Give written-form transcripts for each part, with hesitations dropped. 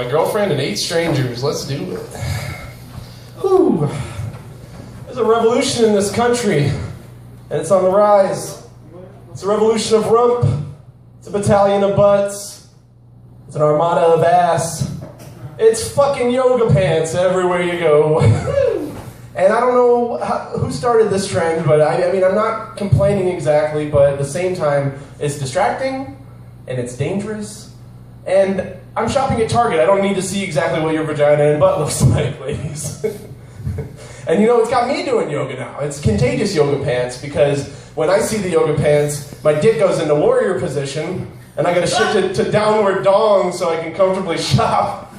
my girlfriend, and 8 strangers. Let's do it. Whew. There's a revolution in this country, and it's on the rise. It's a revolution of rump. It's a battalion of butts. It's an armada of ass. It's fucking yoga pants everywhere you go. And I don't know who started this trend, but I mean, I'm not complaining exactly, but at the same time, it's distracting, and it's dangerous. And I'm shopping at Target. I don't need to see exactly what your vagina and butt looks like, ladies. And you know, it's got me doing yoga now. It's contagious yoga pants, because when I see the yoga pants, my dick goes into warrior position, and I gotta shift it to downward dong so I can comfortably shop.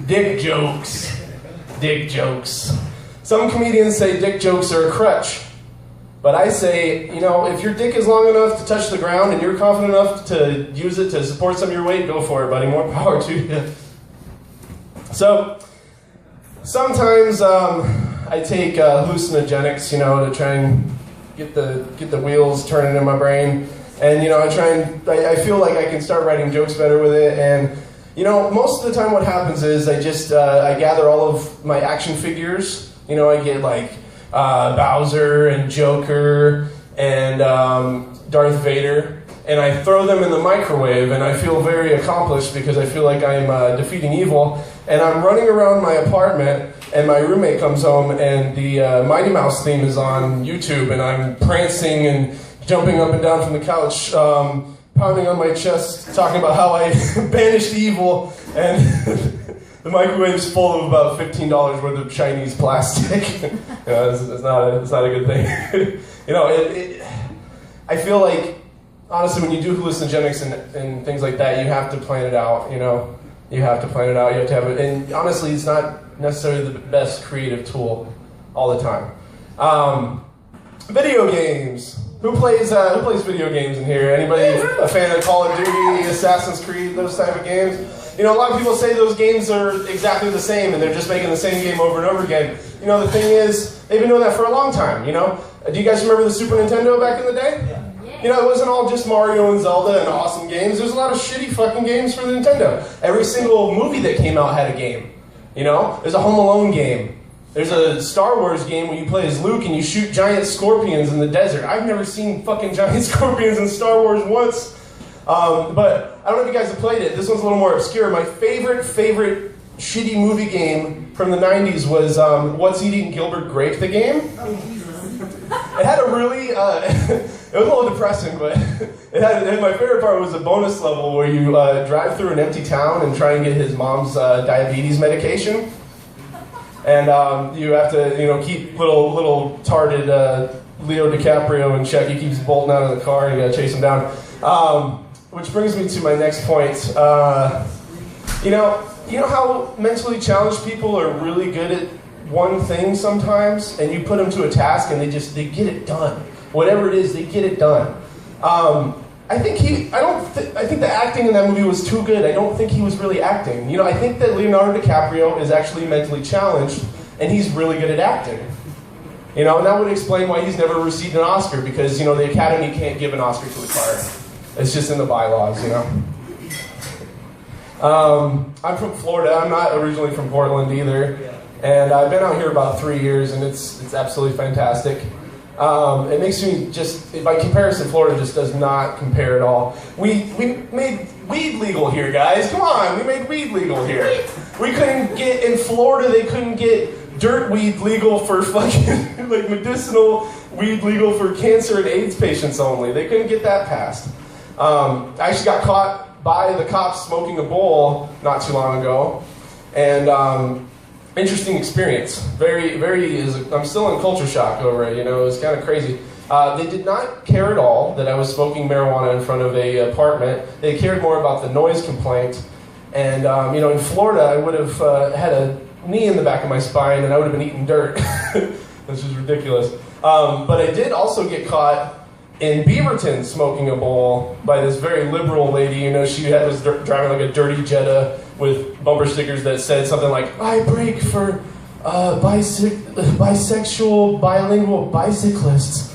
Dick jokes. Dick jokes. Some comedians say dick jokes are a crutch. But I say, you know, if your dick is long enough to touch the ground and you're confident enough to use it to support some of your weight, go for it, buddy. More power to you. So, sometimes I take hallucinogenics, you know, to try and get the wheels turning in my brain. And, you know, I feel like I can start writing jokes better with it. And, you know, most of the time what happens is I gather all of my action figures. You know, I get like Bowser and Joker and Darth Vader, and I throw them in the microwave, and I feel very accomplished because I feel like I'm defeating evil. And I'm running around my apartment, and my roommate comes home, and the Mighty Mouse theme is on YouTube, and I'm prancing and jumping up and down from the couch, pounding on my chest, talking about how I banished evil, and the microwave's full of about $15 worth of Chinese plastic. You know, it's not a good thing. You know, I feel like, honestly, when you do hallucinogenics and things like that, you have to plan it out, you know? You have to plan it out, you have to have it, and honestly, it's not necessarily the best creative tool all the time. Video games. Who plays video games in here? Anybody a fan of Call of Duty, Assassin's Creed, those type of games? You know, a lot of people say those games are exactly the same and they're just making the same game over and over again. You know, the thing is, they've been doing that for a long time, you know? Do you guys remember the Super Nintendo back in the day? Yeah. You know, it wasn't all just Mario and Zelda and awesome games. There's a lot of shitty fucking games for the Nintendo. Every single movie that came out had a game. You know? There's a Home Alone game. There's a Star Wars game where you play as Luke and you shoot giant scorpions in the desert. I've never seen fucking giant scorpions in Star Wars once. But I don't know if you guys have played it. This one's a little more obscure. My favorite shitty movie game from the 90s was What's Eating Gilbert Grape, the game. It had a really, it was a little depressing, but my favorite part was the bonus level where you drive through an empty town and try and get his mom's diabetes medication. And you have to, you know, keep little tarded Leo DiCaprio in check. He keeps bolting out of the car and you gotta chase him down. Which brings me to my next point. You know how mentally challenged people are really good at one thing sometimes, and you put them to a task and they get it done. Whatever it is, they get it done. I think the acting in that movie was too good. I don't think he was really acting. You know, I think that Leonardo DiCaprio is actually mentally challenged, and he's really good at acting. You know, and that would explain why he's never received an Oscar, because, you know, the Academy can't give an Oscar to a card. It's just in the bylaws, you know. I'm from Florida. I'm not originally from Portland either. And I've been out here about 3 years, and it's absolutely fantastic. It makes me just, by comparison, Florida just does not compare at all. We made weed legal here, guys. Come on, we made weed legal here. We couldn't get, in Florida, they couldn't get dirt weed legal for fucking, like, medicinal weed legal for cancer and AIDS patients only. They couldn't get that passed. I actually got caught by the cops smoking a bowl not too long ago, and interesting experience. I'm still in culture shock over it, you know, it was kind of crazy. They did not care at all that I was smoking marijuana in front of a apartment. They cared more about the noise complaint. And, you know, in Florida, I would have had a knee in the back of my spine and I would have been eating dirt. This is ridiculous. But I did also get caught in Beaverton smoking a bowl by this very liberal lady. You know, she was driving like a dirty Jetta with bumper stickers that said something like, "I break for bisexual, bilingual bicyclists."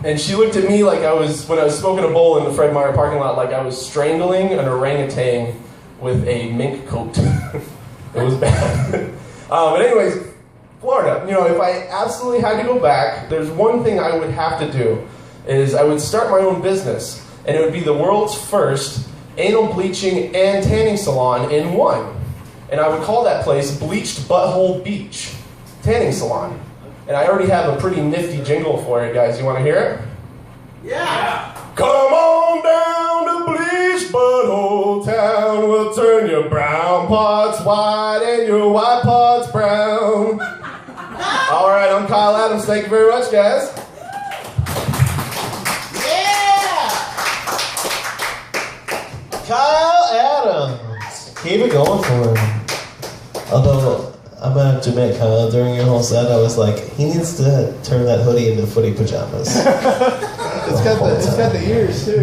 And she looked at me like when I was smoking a bowl in the Fred Meyer parking lot, like I was strangling an orangutan with a mink coat. It was bad. But anyways, Florida. You know, if I absolutely had to go back, there's one thing I would have to do, is I would start my own business, and it would be the world's first anal bleaching and tanning salon in one. And I would call that place Bleached Butthole Beach Tanning Salon. And I already have a pretty nifty jingle for it, guys. You want to hear it? Yeah! Come on down to Bleached Butthole Town. We'll turn your brown parts white and your white parts brown. All right, I'm Kyle Adams. Thank you very much, guys. Yeah! Kyle Adams. Keep it going for him. Although, I'm gonna have to admit, Kyle, during your whole set, I was like, he needs to turn that hoodie into footy pajamas. It's got the ears, too.